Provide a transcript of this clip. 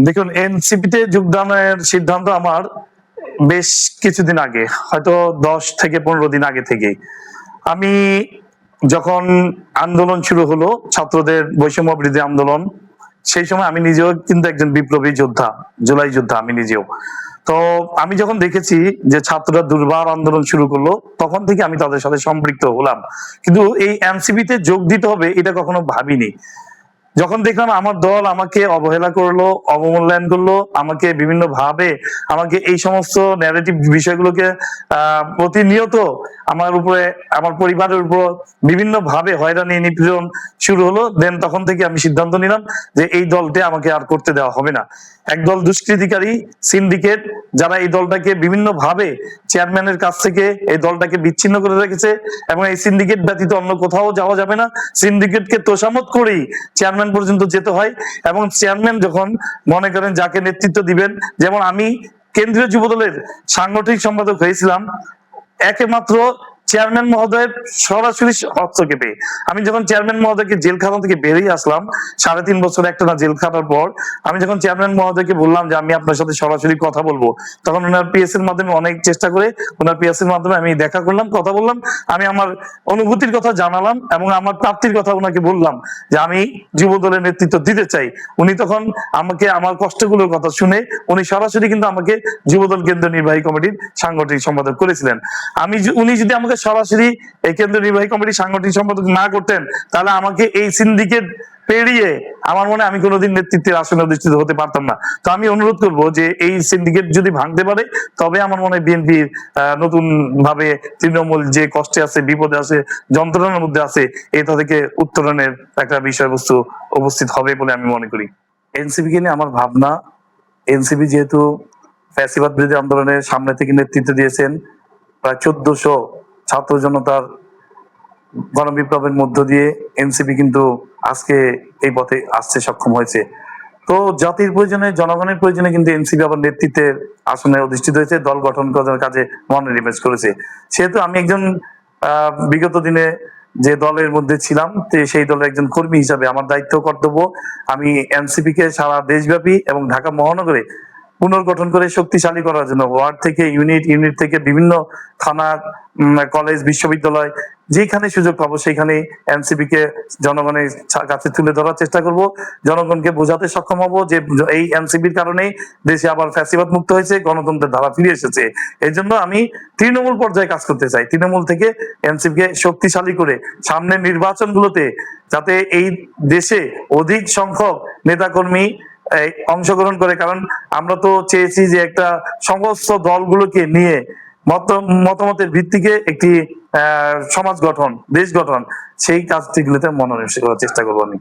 দেখুন, এনসিপিতে যোগদানের সিদ্ধান্ত আমার বেশ কিছুদিন আগে, হয়তো 10 থেকে 15 দিন আগে থেকেই। আমি যখন আন্দোলন শুরু হলো, ছাত্রদের বৈষম্য বিরোধী আন্দোলন, সেই সময় আমি নিজেও কিন্তু একজন বিপ্লবী যোদ্ধা, জুলাই যোদ্ধা আমি নিজেও। তো আমি যখন দেখেছি যে ছাত্ররা দুর্বার আন্দোলন শুরু করলো, তখন থেকে আমি তাদের সাথে সম্পৃক্ত হলাম। কিন্তু এই এনসিপিতে যোগ দিতে হবে এটা কখনো ভাবিনি। যখন দেখলাম আমার দল আমাকে অবহেলা করলো, অবমূল্যায়ন করলো, আমাকে বিভিন্ন ভাবে আমাকে এই সমস্ত ন্যারেটিভ বিষয়গুলোকে প্রতিনিয়ত আমার উপরে, আমার পরিবারের উপর বিভিন্ন ভাবে হয়রানি নিপীড়ন শুরু হলো, দেন তখন থেকে আমি সিদ্ধান্ত নিলাম যে এই দলটা আমাকে আর করতে দেওয়া হবে না। একদল দুষ্কৃতিকারী সিন্ডিকেট, যারা এই দলটাকে বিভিন্ন ভাবে চেয়ারম্যানের কাছ থেকে এই দলটাকে বিচ্ছিন্ন করে রেখেছে, এবং এই সিন্ডিকেট ব্যতীত অন্য কোথাও যাওয়া যাবে না। সিন্ডিকেটকে তোষামত করেই চেয়ারম্যান পর্যন্ত যেতে হয়, এবং চেয়ারম্যান যখন মনে করেন যাকে নেতৃত্ব দিবেন, যেমন আমি কেন্দ্রীয় যুবদলের সাংগঠনিক সম্পাদক হয়েছিলাম একমাত্র চেয়ারম্যান মহোদয়ের সরাসরি হস্তক্ষেপে। আমি যখন চেয়ারম্যান মহোদয়কে জেলখানা থেকে বেরিয়ে আসলাম 3.5 বছর একটানা জেল খাটার পর, আমি যখন চেয়ারম্যান মহোদয়কে বললাম যে আমি আপনার সাথে সরাসরি কথা বলবো, তখন ওনার পিএস এর মাধ্যমে অনেক চেষ্টা করে ওনার পিএস এর মাধ্যমে আমি দেখা করলাম, কথা বললাম, আমি আমার অনুভূতির কথা জানালাম এবং আমার প্রাপ্তির কথা ওনাকে বললাম যে আমি যুব দলের নেতৃত্ব দিতে চাই। উনি তখন আমাকে আমার কষ্টগুলোর কথা শুনে উনি সরাসরি কিন্তু আমাকে যুবদল কেন্দ্রীয় নির্বাহী কমিটির সাংগঠনিক সম্পাদক করেছিলেন। উনি যদি আমাকে সরাসরি এই কেন্দ্রীয় নির্বাহী কমিটির সাংগঠনিক সম্পাদক না করতেন, তাহলে আমাকে এই সিন্ডিকেট পেরিয়ে আমার মনে আমি কোনোদিন নেতৃত্বের আসনে অধিষ্ঠিত হতে পারতাম না। তো আমি অনুরোধ করবো যে এই সিন্ডিকেট যদি ভাঙতে পারে, তবে আমার মনে হয় বিএনপির নতুন ভাবে তৃণমূল যে কষ্টে আছে, বিপদে আছে, যন্ত্রণার মধ্যে আছে, এটা থেকে উত্তরণের একটা বিষয়বস্তু উপস্থিত হবে বলে আমি মনে করি। এনসিপি কে নিয়ে আমার ভাবনা, এনসিপি যেহেতু ফ্যাসিবাদ বিরোধী আন্দোলনের সামনে থেকে নেতৃত্ব দিয়েছেন, প্রায় 1400 ছাত্র জনতার গণবিপ্লবের মধ্য দিয়ে এনসিপি কিন্তু আজকে এই পথে আসতে সক্ষম হয়েছে। তো জাতির প্রয়োজনে, জনগণের প্রয়োজনে কিন্তু এনসিপি আবার নেতৃত্বের আসনে অধিষ্ঠিত হয়েছে, দল গঠন করার কাজে মনোনিবেশ করেছে। সেহেতু আমি একজন বিগত দিনে যে দলের মধ্যে ছিলাম, সেই দলের একজন কর্মী হিসাবে আমার দায়িত্ব কর্তব্য আমি এনসিপি কে সারা দেশব্যাপী এবং ঢাকা মহানগরে পুনর্গঠন করে শক্তিশালী করার জন্য ওয়ার্ড থেকে ইউনিট, ইউনিট থেকে বিভিন্ন থানা, কলেজ, বিশ্ববিদ্যালয়, যেখানে সুযোগ পাবো সেখানে এনসিপি কে জনগণের কাছে তুলে ধরার চেষ্টা করব, জনগণকে বোঝাতে সক্ষম হব যে এই এনসিপির কারণেই দেশে আবার ফ্যাসিবাদ মুক্ত হয়েছে, গণতন্ত্রের ধারা ফিরে এসেছে। এই জন্য আমি তৃণমূল পর্যায়ে কাজ করতে চাই, তৃণমূল থেকে এনসিপি কে শক্তিশালী করে সামনের নির্বাচনগুলোতে যাতে এই দেশে অধিক সংখ্যক নেতাকর্মী অংশগ্রহণ করে। কারণ আমরা তো চেয়েছি যে একটা সমস্ত দলগুলোকে নিয়ে মতামতের ভিত্তিতে একটি সমাজ গঠন, দেশ গঠন, সেই কাজটিগুলোতে মনোনিবেশ করার চেষ্টা করবো আমি।